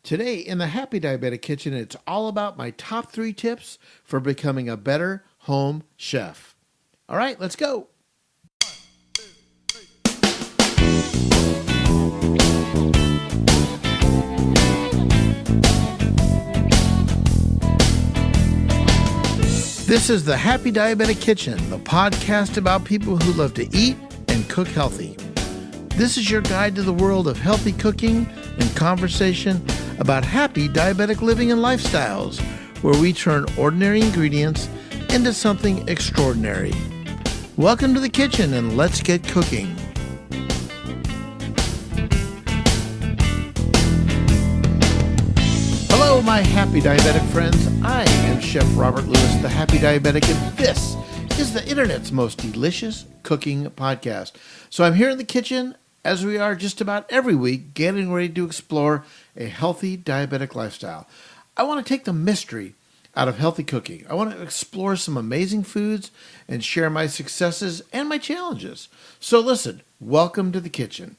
Today in the Happy Diabetic Kitchen, it's all about my top 3 tips for becoming a better home chef. All right, let's go. This is the Happy Diabetic Kitchen, the podcast about people who love to eat and cook healthy. This is your guide to the world of healthy cooking and conversation about happy diabetic living and lifestyles, where we turn ordinary ingredients into something extraordinary. Welcome to the kitchen and let's get cooking. Hello, my happy diabetic friends. I am Chef Robert Lewis, the Happy Diabetic, and this is the internet's most delicious cooking podcast. So I'm here in the kitchen, as we are just about every week, getting ready to explore a healthy diabetic lifestyle. I want to take the mystery out of healthy cooking. I want to explore some amazing foods and share my successes and my challenges. So listen, welcome to the kitchen.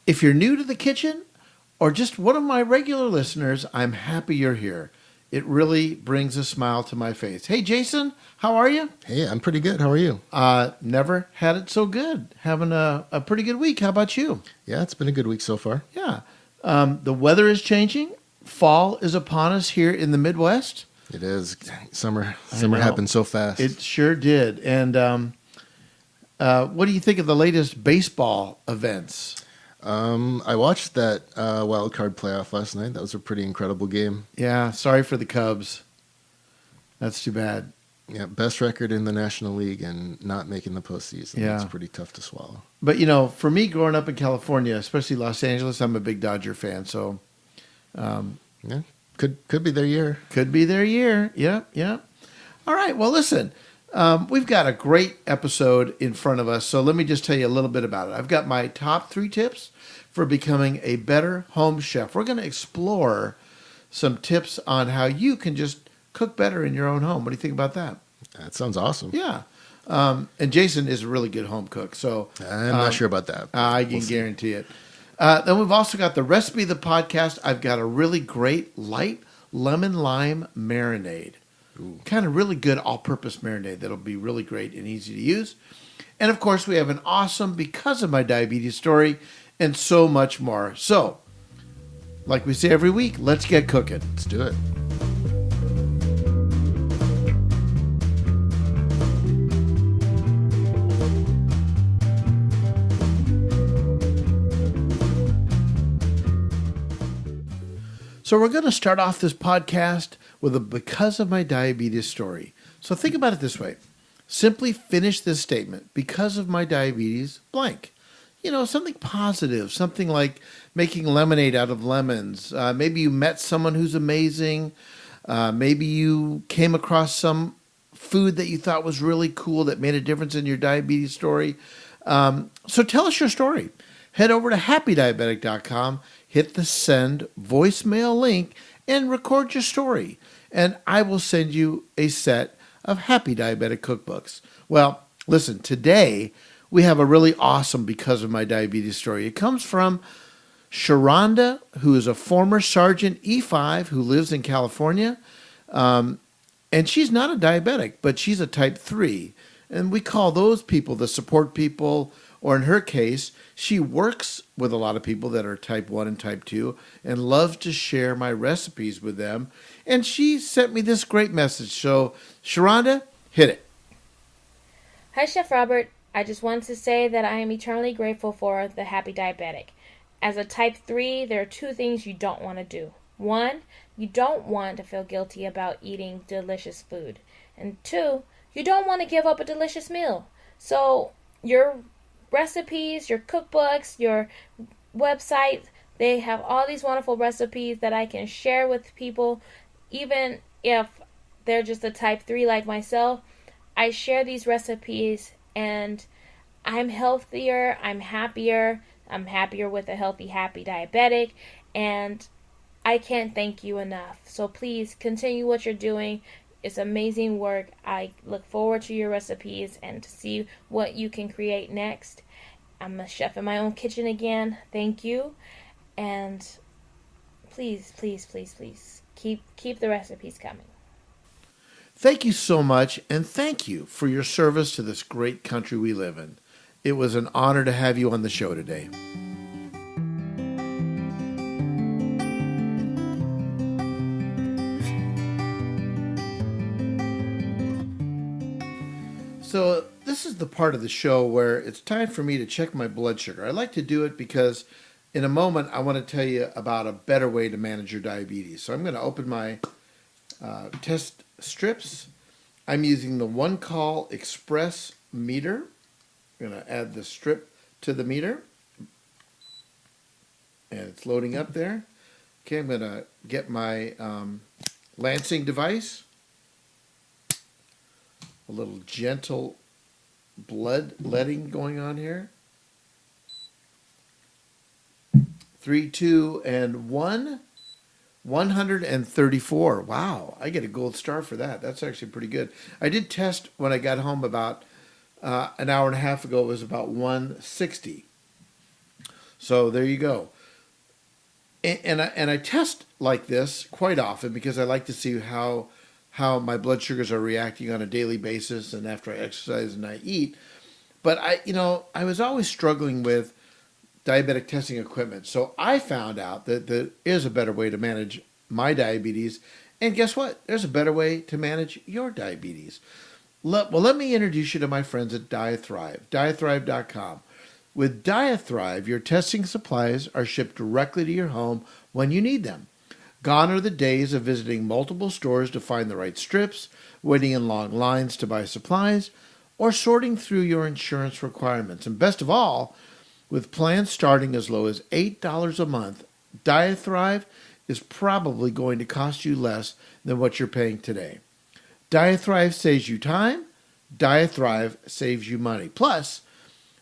If you're new to the kitchen or just one of my regular listeners, I'm happy you're here. It really brings a smile to my face. Hey, Jason, how are you? Hey, I'm pretty good. How are you? Never had it so good. Having a pretty good week. How about you? Yeah, it's been a good week so far. Yeah. The weather is changing. Fall is upon us here in the Midwest. It is. Summer happened so fast. It sure did. And what do you think of the latest baseball events? I watched that wild card playoff last night. That was a pretty incredible game. Yeah, sorry for the Cubs. That's too bad. Yeah, best record in the National League and not making the postseason. Yeah. It's pretty tough to swallow. But, for me growing up in California, especially Los Angeles, I'm a big Dodger fan. So, Yeah, could be their year. Could be their year. Yeah. All right. Well, listen, we've got a great episode in front of us. So let me just tell you a little bit about it. I've got my top 3 tips for becoming a better home chef. We're going to explore some tips on how you can just cook better in your own home. What do you think about that? That sounds awesome. Yeah. And Jason is a really good home cook. So I'm not sure about that. I can guarantee it. Then we've also got the recipe of the podcast. I've got a really great light lemon lime marinade. Ooh. Kind of really good all-purpose marinade that'll be really great and easy to use. And of course, we have an awesome because of my diabetes story and so much more. So, like we say every week, let's get cooking. Let's do it. So we're going to start off this podcast with a because of my diabetes story. So think about it this way. Simply finish this statement. Because of my diabetes, blank. Something positive. Something like making lemonade out of lemons. Maybe you met someone who's amazing. Maybe you came across some food that you thought was really cool that made a difference in your diabetes story. So tell us your story. Head over to happydiabetic.com, hit the send voicemail link, and record your story. And I will send you a set of Happy Diabetic cookbooks. Well, listen, today we have a really awesome because of my diabetes story. It comes from Sharonda, who is a former Sergeant E5 who lives in California. And she's not a diabetic, but she's a type 3. And we call those people the support people, or in her case, she works with a lot of people that are type 1 and type 2 and loves to share my recipes with them. And she sent me this great message. So, Sharonda, hit it. Hi, Chef Robert. I just wanted to say that I am eternally grateful for the Happy Diabetic. As a type 3, there are 2 things you don't want to do. 1, you don't want to feel guilty about eating delicious food. And 2, you don't want to give up a delicious meal. So, your recipes, your cookbooks, your website, they have all these wonderful recipes that I can share with people. Even if they're just a type 3 like myself, I share these recipes and I'm healthier, I'm happier with a healthy, happy diabetic, and I can't thank you enough. So please continue what you're doing. It's amazing work. I look forward to your recipes and to see what you can create next. I'm a chef in my own kitchen again. Thank you. And please, please, please, please keep the recipes coming. Thank you so much, and thank you for your service to this great country we live in. It was an honor to have you on the show today. So this is the part of the show where it's time for me to check my blood sugar. I like to do it because in a moment I want to tell you about a better way to manage your diabetes. So I'm going to open my test strips. I'm using the One Call Express meter. I'm going to add the strip to the meter. And it's loading up there. Okay, I'm going to get my lancing device. A little gentle blood letting going on here. 3, 2, and 1. 134. Wow, I get a gold star for that. That's actually pretty good. I did test when I got home about an hour and a half ago. It was about 160. So there you go. And I test like this quite often because I like to see how my blood sugars are reacting on a daily basis and after I exercise and I eat. But I was always struggling with diabetic testing equipment. So I found out that there is a better way to manage my diabetes. And guess what? There's a better way to manage your diabetes. Let me introduce you to my friends at DiaThrive, DiaThrive.com. With DiaThrive, your testing supplies are shipped directly to your home when you need them. Gone are the days of visiting multiple stores to find the right strips, waiting in long lines to buy supplies, or sorting through your insurance requirements. And best of all, with plans starting as low as $8 a month, DiaThrive is probably going to cost you less than what you're paying today. DiaThrive saves you time. DiaThrive saves you money. Plus,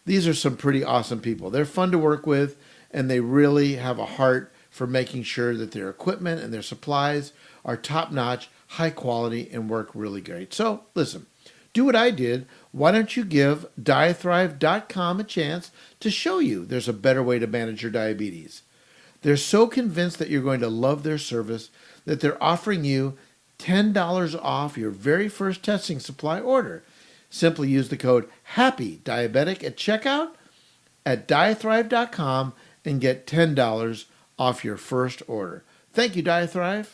these are some pretty awesome people. They're fun to work with, and they really have a heart for making sure that their equipment and their supplies are top-notch, high quality, and work really great. So, listen, do what I did. Why don't you give DiaThrive.com a chance to show you there's a better way to manage your diabetes? They're so convinced that you're going to love their service that they're offering you $10 off your very first testing supply order. Simply use the code HAPPYDIABETIC at checkout at DiaThrive.com and get $10 off your first order. Thank you, DiaThrive.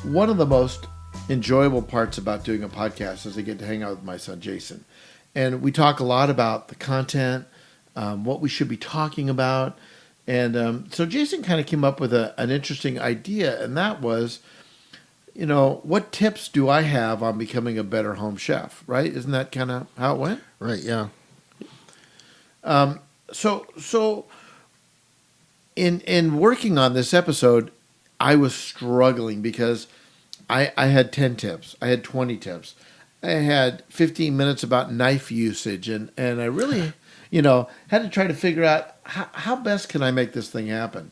One of the most enjoyable parts about doing a podcast is I get to hang out with my son, Jason. And we talk a lot about the content, what we should be talking about. And so Jason kind of came up with an interesting idea, and that was, what tips do I have on becoming a better home chef, right? Isn't that kind of how it went? Right, yeah. So in working on this episode, I was struggling because I had 10 tips. I had 20 tips. I had 15 minutes about knife usage, and I really, had to try to figure out how best can I make this thing happen.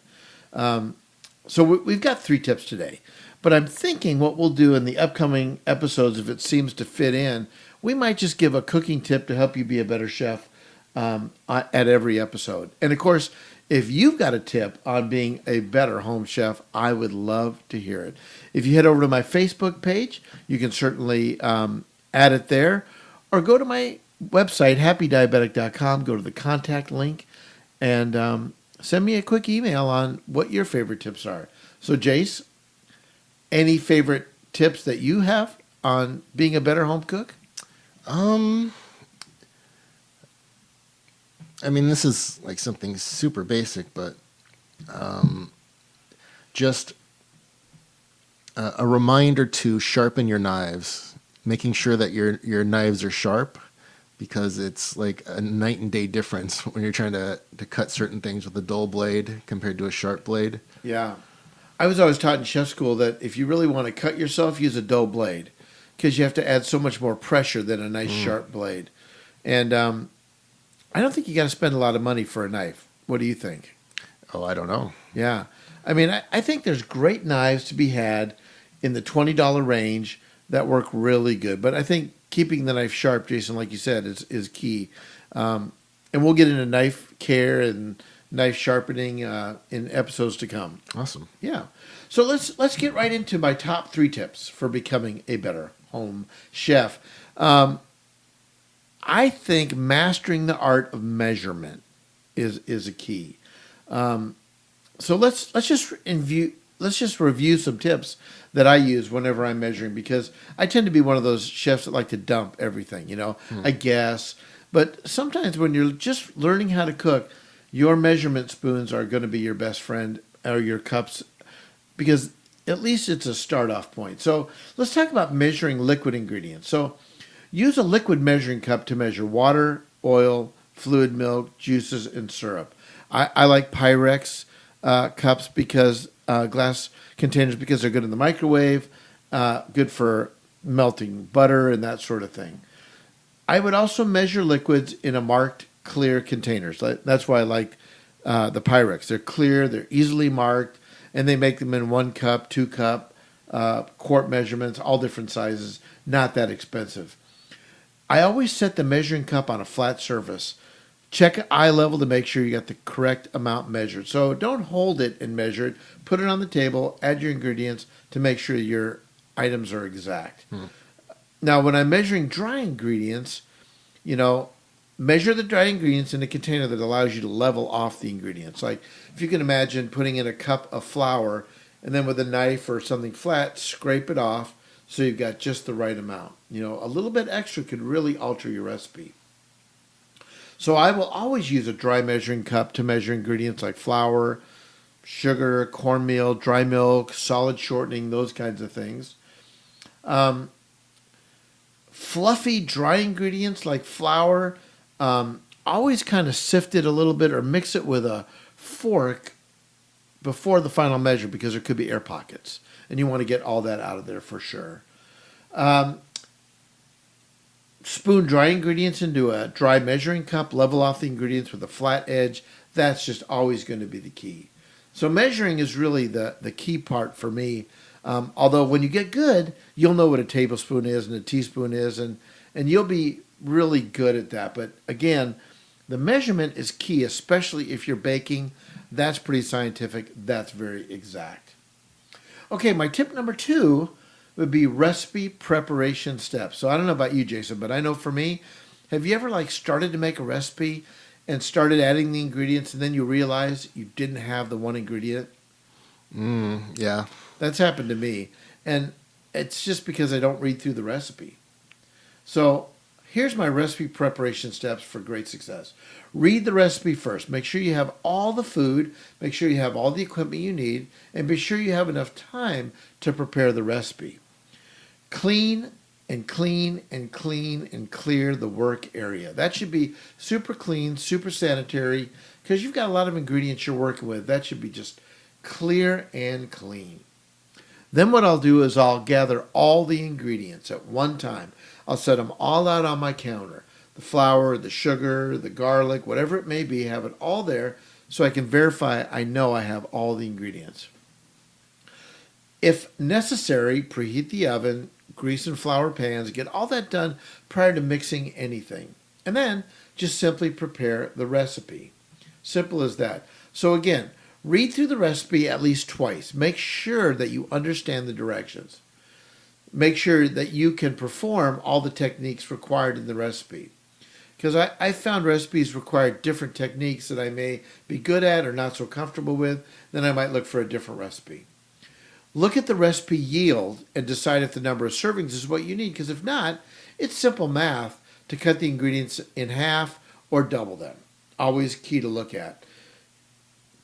So we've got 3 tips today, but I'm thinking what we'll do in the upcoming episodes, if it seems to fit in, we might just give a cooking tip to help you be a better chef at every episode. And of course, if you've got a tip on being a better home chef, I would love to hear it. If you head over to my Facebook page, you can certainly add it there, or go to my website, happydiabetic.com, go to the contact link, and send me a quick email on what your favorite tips are. So, Jace, any favorite tips that you have on being a better home cook? This is like something super basic, but just a reminder to sharpen your knives, making sure that your knives are sharp, because it's like a night and day difference when you're trying to cut certain things with a dull blade compared to a sharp blade. Yeah. I was always taught in chef school that if you really want to cut yourself, use a dull blade, because you have to add so much more pressure than a nice sharp blade. And I don't think you got to spend a lot of money for a knife. What do you think? Oh, I don't know. Yeah. I mean, I think there's great knives to be had in the $20 range that work really good. But I think keeping the knife sharp, Jason, like you said, is key. And we'll get into knife care and knife sharpening in episodes to come. Awesome. Yeah. So let's get right into my top 3 tips for becoming a better home chef. I think mastering the art of measurement is a key. So let's just review some tips that I use whenever I'm measuring, because I tend to be one of those chefs that like to dump everything, I guess. But sometimes when you're just learning how to cook, your measurement spoons are going to be your best friend, or your cups, because at least it's a start off point. So let's talk about measuring liquid ingredients. So use a liquid measuring cup to measure water, oil, fluid milk, juices, and syrup. I like Pyrex cups, because glass containers, because they're good in the microwave, good for melting butter and that sort of thing. I would also measure liquids in a marked clear containers. That's why I like the Pyrex. They're clear, they're easily marked, and they make them in 1 cup, 2 cup, quart measurements, all different sizes, not that expensive. I always set the measuring cup on a flat surface. Check eye level to make sure you got the correct amount measured. So don't hold it and measure it. Put it on the table, add your ingredients to make sure your items are exact. Now, when I'm measuring dry ingredients, measure the dry ingredients in a container that allows you to level off the ingredients. Like, if you can imagine putting in a cup of flour and then with a knife or something flat, scrape it off so you've got just the right amount. A little bit extra could really alter your recipe. So I will always use a dry measuring cup to measure ingredients like flour, sugar, cornmeal, dry milk, solid shortening, those kinds of things. Fluffy dry ingredients like flour, always kind of sift it a little bit or mix it with a fork before the final measure, because there could be air pockets, and you want to get all that out of there for sure. Spoon dry ingredients into a dry measuring cup, level off the ingredients with a flat edge. That's just always going to be the key. So measuring is really the key part for me. Although when you get good, you'll know what a tablespoon is and a teaspoon is, and you'll be really good at that. But again, the measurement is key, especially if you're baking. That's pretty scientific. That's very exact. Okay, my tip number 2 would be recipe preparation steps. So I don't know about you, Jason, but I know for me, have you ever started to make a recipe and started adding the ingredients, and then you realize you didn't have the one ingredient? Yeah. That's happened to me. And it's just because I don't read through the recipe. So here's my recipe preparation steps for great success. Read the recipe first. Make sure you have all the food. Make sure you have all the equipment you need. And be sure you have enough time to prepare the recipe. Clean and clean and clean and clear the work area. That should be super clean, super sanitary, because you've got a lot of ingredients you're working with. That should be just clear and clean. Then what I'll do is I'll gather all the ingredients at one time. I'll set them all out on my counter. The flour, the sugar, the garlic, whatever it may be, have it all there so I can verify I know I have all the ingredients. If necessary, preheat the oven, grease and flour pans, get all that done prior to mixing anything. And then just simply prepare the recipe. Simple as that. So again, read through the recipe at least twice. Make sure that you understand the directions. Make sure that you can perform all the techniques required in the recipe. Because I found recipes require different techniques that I may be good at or not so comfortable with, then I might look for a different recipe. Look at the recipe yield and decide if the number of servings is what you need, because if not, it's simple math to cut the ingredients in half or double them. Always key to look at.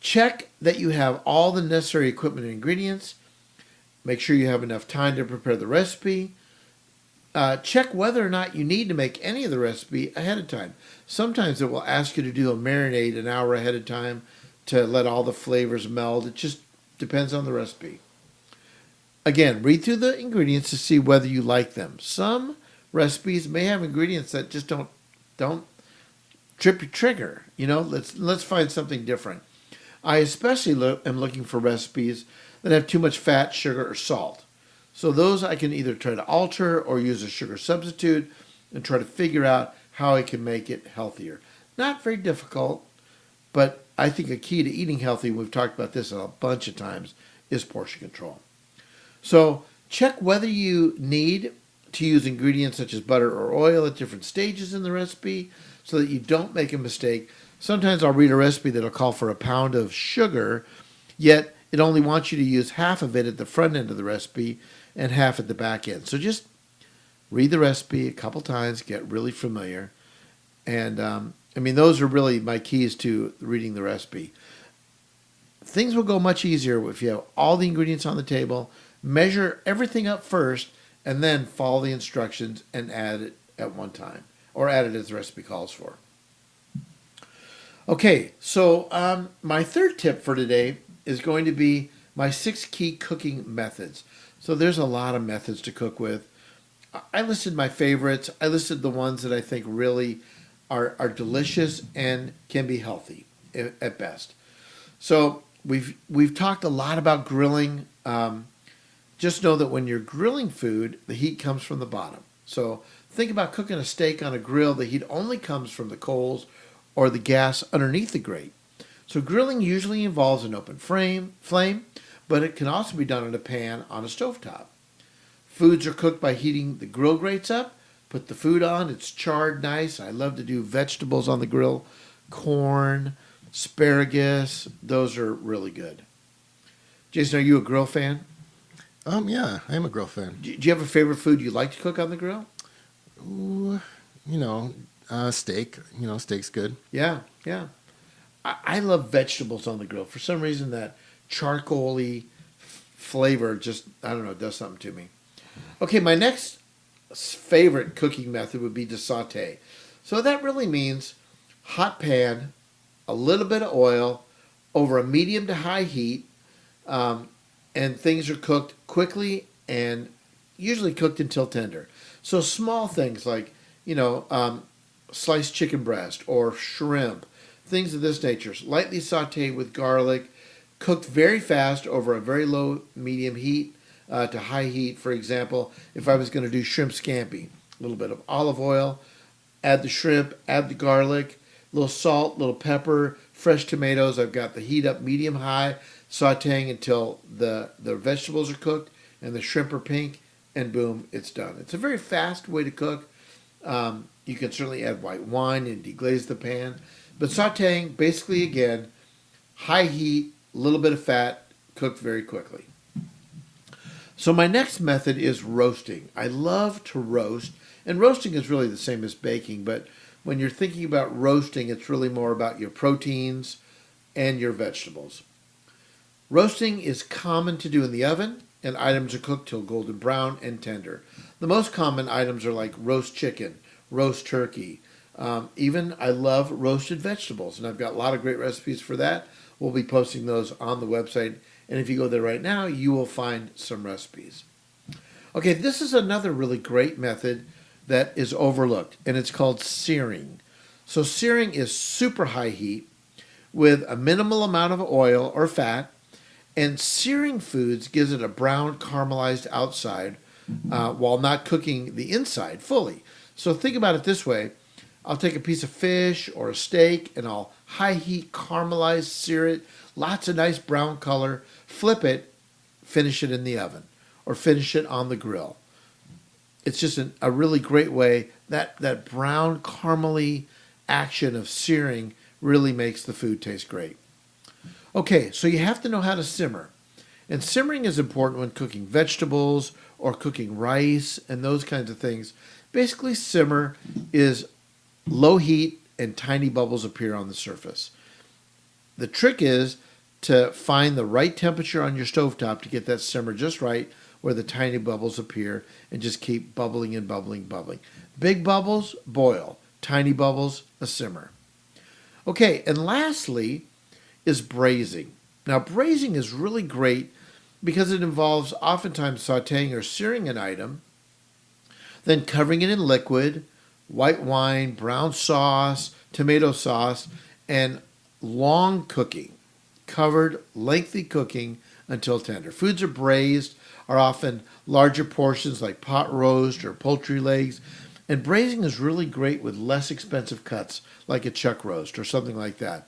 Check that you have all the necessary equipment and ingredients. Make sure you have enough time to prepare the recipe. Check whether or not you need to make any of the recipe ahead of time. Sometimes it will ask you to do a marinade an hour ahead of time to let all the flavors meld. It just depends on the recipe. Again, read through the ingredients to see whether you like them. Some recipes may have ingredients that just don't trip your trigger. Let's find something different. I especially am looking for recipes that have too much fat, sugar, or salt. So those I can either try to alter or use a sugar substitute and try to figure out how I can make it healthier. Not very difficult, but I think a key to eating healthy, we've talked about this a bunch of times, is portion control. So check whether you need to use ingredients such as butter or oil at different stages in the recipe so that you don't make a mistake. Sometimes I'll read a recipe that'll call for a pound of sugar, yet it only wants you to use half of it at the front end of the recipe and half at the back end. So just read the recipe a couple times, get really familiar. And those are really my keys to reading the recipe. Things will go much easier if you have all the ingredients on the table, measure everything up first, and then follow the instructions and add it at one time, or add it as the recipe calls for. Okay, so my third tip for today is going to be my 6 key cooking methods. So there's a lot of methods to cook with. I listed my favorites. I listed the ones that I think really are delicious and can be healthy at best. So we've talked a lot about grilling. Just know that when you're grilling food, the heat comes from the bottom. So think about cooking a steak on a grill. The heat only comes from the coals or the gas underneath the grate. So grilling usually involves an open flame, but it can also be done in a pan on a stovetop. Foods are cooked by heating the grill grates up. Put the food on, it's charred nice. I love to do vegetables on the grill, corn, asparagus. Those are really good. Jason, are you a grill fan? Yeah, I am a grill fan. Do you have a favorite food you like to cook on the grill? Ooh, steak. Steak's good. Yeah. I love vegetables on the grill. For some reason, that charcoaly flavor just, I don't know, does something to me. Okay, my next favorite cooking method would be to saute. So that really means hot pan, a little bit of oil, over a medium to high heat, and things are cooked quickly and usually cooked until tender. So small things like, sliced chicken breast or shrimp, things of this nature, lightly sauteed with garlic, cooked very fast over a very low medium heat to high heat. For example, if I was going to do shrimp scampi, a little bit of olive oil, add the shrimp, add the garlic, a little salt, little pepper, fresh tomatoes. I've got the heat up medium-high, sauteing until the vegetables are cooked and the shrimp are pink, and boom, it's done. It's a very fast way to cook. You can certainly add white wine and deglaze the pan. But sauteing, basically, again, high heat, a little bit of fat, cooked very quickly. So my next method is roasting. I love to roast, and roasting is really the same as baking, but when you're thinking about roasting, it's really more about your proteins and your vegetables. Roasting is common to do in the oven, and items are cooked till golden brown and tender. The most common items are like roast chicken, roast turkey. Even I love roasted vegetables, and I've got a lot of great recipes for that. We'll be posting those on the website, and if you go there right now, you will find some recipes. Okay, this is another really great method that is overlooked, and it's called searing. So searing is super high heat with a minimal amount of oil or fat, and searing foods gives it a brown caramelized outside while not cooking the inside fully. So think about it this way. I'll take a piece of fish or a steak and I'll high heat caramelize, sear it, lots of nice brown color, flip it, finish it in the oven or finish it on the grill. It's just a really great way. That brown caramely action of searing really makes the food taste great. Okay, so you have to know how to simmer. And simmering is important when cooking vegetables or cooking rice and those kinds of things. Basically, simmer is low heat and tiny bubbles appear on the surface. The trick is to find the right temperature on your stovetop to get that simmer just right where the tiny bubbles appear and just keep bubbling and bubbling, bubbling. Big bubbles, boil. Tiny bubbles, a simmer. Okay, and lastly is braising. Now, braising is really great because it involves oftentimes sauteing or searing an item, then covering it in liquid, white wine, brown sauce, tomato sauce, and long cooking. covered, lengthy cooking until tender. Foods are braised are often larger portions like pot roast or poultry legs, and braising is really great with less expensive cuts like a chuck roast or something like that.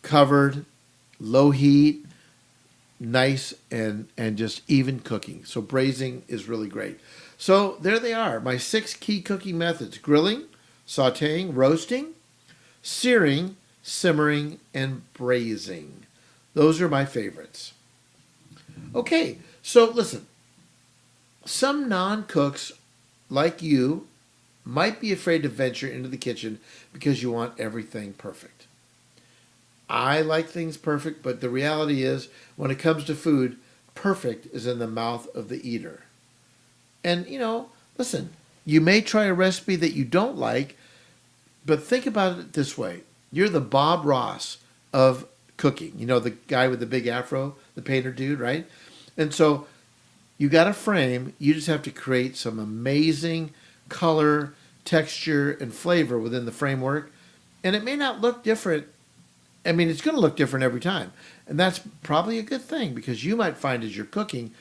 Covered, low heat, nice and just even cooking. So braising is really great. So there they are, my 6 key cooking methods: grilling, sautéing, roasting, searing, simmering, and braising. Those are my favorites. Okay, so listen, some non-cooks like you might be afraid to venture into the kitchen because you want everything perfect. I like things perfect, but the reality is, when it comes to food, perfect is in the mouth of the eater. And, listen, you may try a recipe that you don't like, but think about it this way. You're the Bob Ross of cooking. The guy with the big afro, the painter dude, right? And so you got a frame. You just have to create some amazing color, texture, and flavor within the framework. And it may not look different. I mean, it's going to look different every time. And that's probably a good thing, because you might find as you're cooking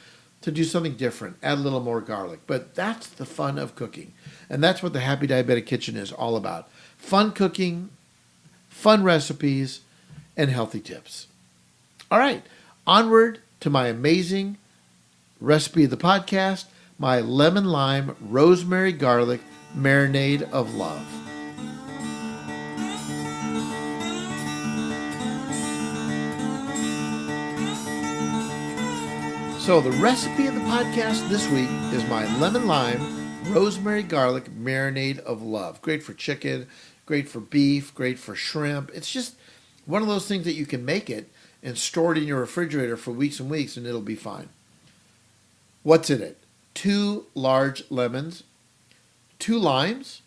to do something different, add a little more garlic. But that's the fun of cooking. And that's what the Happy Diabetic Kitchen is all about. Fun cooking, fun recipes, and healthy tips. All right, onward to my amazing recipe of the podcast, my lemon lime rosemary garlic marinade of love. So the recipe of the podcast this week is my lemon lime rosemary garlic marinade of love. Great for chicken, great for beef, great for shrimp. It's just one of those things that you can make it and store it in your refrigerator for weeks and weeks, and it'll be fine. What's in it? 2 large lemons, 2 limes,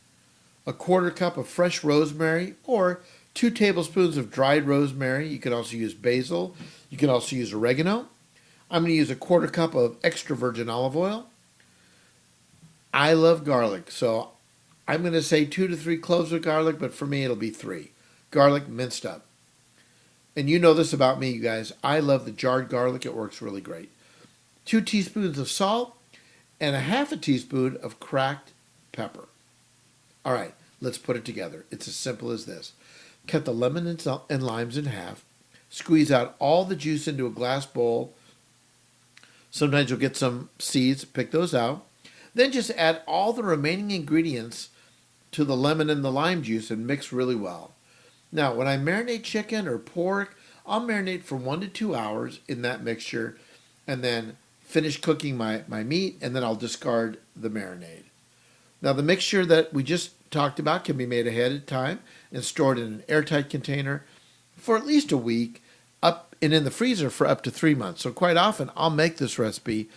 a 1/4 cup of fresh rosemary, or 2 tablespoons of dried rosemary. You can also use basil. You can also use oregano. I'm going to use a 1/4 cup of extra virgin olive oil. I love garlic, so I'm going to say 2 to 3 cloves of garlic, but for me it'll be 3. Garlic minced up. And you know this about me, you guys. I love the jarred garlic. It works really great. 2 teaspoons of salt and a 1/2 teaspoon of cracked pepper. All right, let's put it together. It's as simple as this. Cut the lemon and limes in half. Squeeze out all the juice into a glass bowl. Sometimes you'll get some seeds. Pick those out. Then just add all the remaining ingredients to the lemon and the lime juice and mix really well. Now, when I marinate chicken or pork, I'll marinate for 1 to 2 hours in that mixture and then finish cooking my meat, and then I'll discard the marinade. Now, the mixture that we just talked about can be made ahead of time and stored in an airtight container for at least a week, and in the freezer for up to 3 months. So quite often, I'll make this recipe,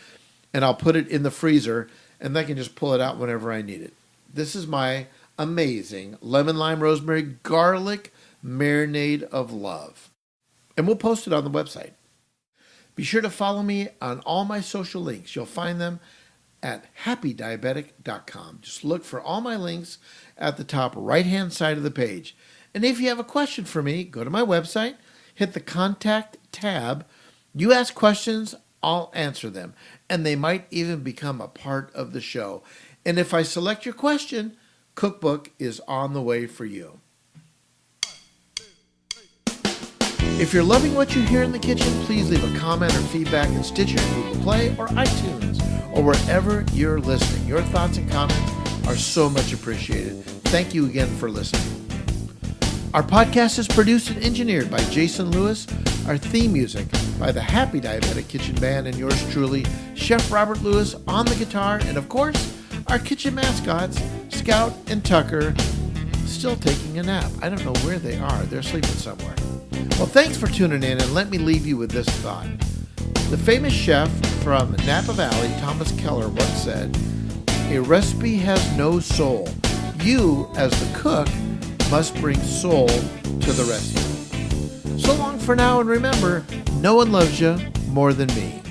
and I'll put it in the freezer, and I can just pull it out whenever I need it. This is my amazing lemon lime rosemary garlic marinade of love. And we'll post it on the website. Be sure to follow me on all my social links. You'll find them at happydiabetic.com. Just look for all my links at the top right-hand side of the page. And if you have a question for me, go to my website, hit the contact tab. You ask questions, I'll answer them. And they might even become a part of the show. And if I select your question, cookbook is on the way for you. If you're loving what you hear in the kitchen, please leave a comment or feedback in Stitcher, Google Play, or iTunes, or wherever you're listening. Your thoughts and comments are so much appreciated. Thank you again for listening. Our podcast is produced and engineered by Jason Lewis. Our theme music by the Happy Diabetic Kitchen Band, and yours truly, Chef Robert Lewis on the guitar, and of course, our kitchen mascots, Scout and Tucker, still taking a nap. I don't know where they are. They're sleeping somewhere. Well, thanks for tuning in, and let me leave you with this thought. The famous chef from Napa Valley, Thomas Keller, once said, "A recipe has no soul. You, as the cook, must bring soul to the recipe." So long for now, and remember, no one loves you more than me.